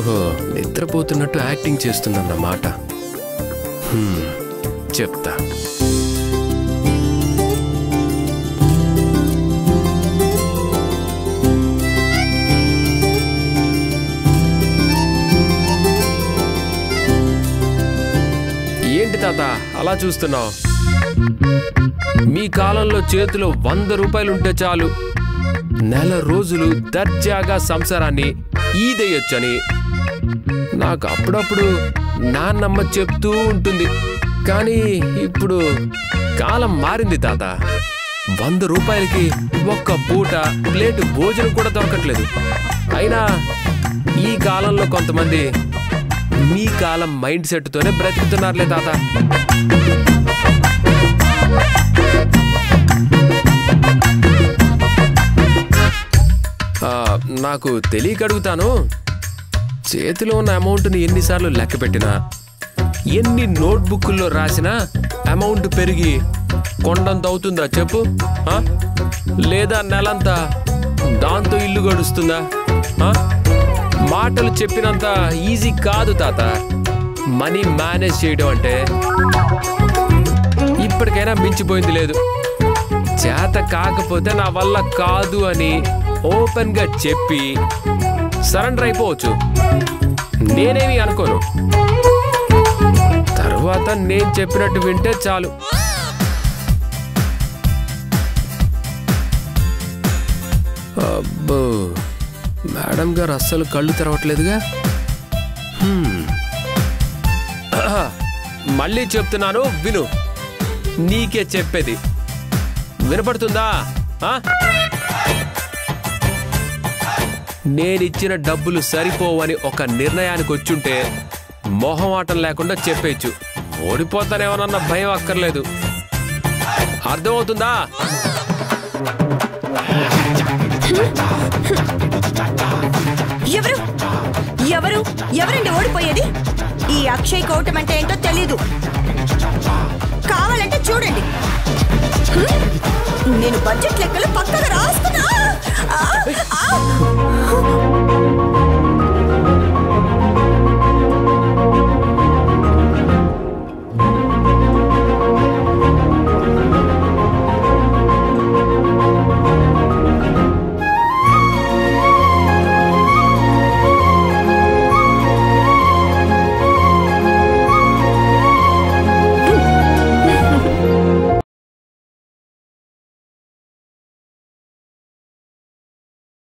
ఓహో, నిద్రపోతున్నట్టు యాక్టింగ్ చేస్తుందన్నమాట. చెప్తా. ఏంటి తాత అలా చూస్తున్నావు? మీ కాలంలో చేతిలో 100 రూపాయలుంటే చాలు, నెల రోజులు దర్జాగా సంసారాన్ని ఈదేయొచ్చని నాకు అప్పుడప్పుడు నాన్నమ్మ చెప్తూ ఉంటుంది. కానీ ఇప్పుడు కాలం మారింది తాత. 100 రూపాయలకి ఒక్క పూట ప్లేటు భోజనం కూడా దొరకట్లేదు. అయినా ఈ కాలంలో కొంతమంది మీ కాలం మైండ్ సెట్తోనే బ్రతుకుతున్నారులే తాత. నాకు తెలియక అడుగుతాను, చేతిలో ఉన్న అమౌంట్ని ఎన్నిసార్లు లెక్క పెట్టినా, ఎన్ని నోట్బుక్ల్లో రాసినా అమౌంట్ పెరిగి కొండంత అవుతుందా చెప్పు? లేదా నెలంతా దాంతో ఇల్లు గడుస్తుందా? మాటలు చెప్పినంత ఈజీ కాదు తాత మనీ మేనేజ్ చేయడం అంటే. ఇప్పటికైనా మించిపోయింది లేదు. చేత కాకపోతే నా వల్ల కాదు అని ఓపెన్గా చెప్పి సరెండర్ అయిపోవచ్చు. నేనేమి అనుకోను. తర్వాత నేను చెప్పినట్టు వింటే చాలు. అబ్బో, మేడం గారు అస్సలు కళ్ళు తెరవట్లేదుగా. మళ్ళీ చెప్తున్నాను విను. నీకే చెప్పేది వినపడుతుందా? నేనిచ్చిన డబ్బులు సరిపోవని ఒక నిర్ణయానికి వచ్చుంటే మొహమాటం లేకుండా చెప్పేచ్చు. ఓడిపోతానేమోనన్న భయం అక్కర్లేదు. అర్థమవుతుందా? ఎవరు ఎవరు ఎవరండి ఓడిపోయేది? ఈ అక్షయ్ కౌటం అంటే ఏంటో తెలీదు. కావాలంటే చూడండి, నేను బడ్జెట్ లెక్కలు పక్కగా రాస్తున్నా.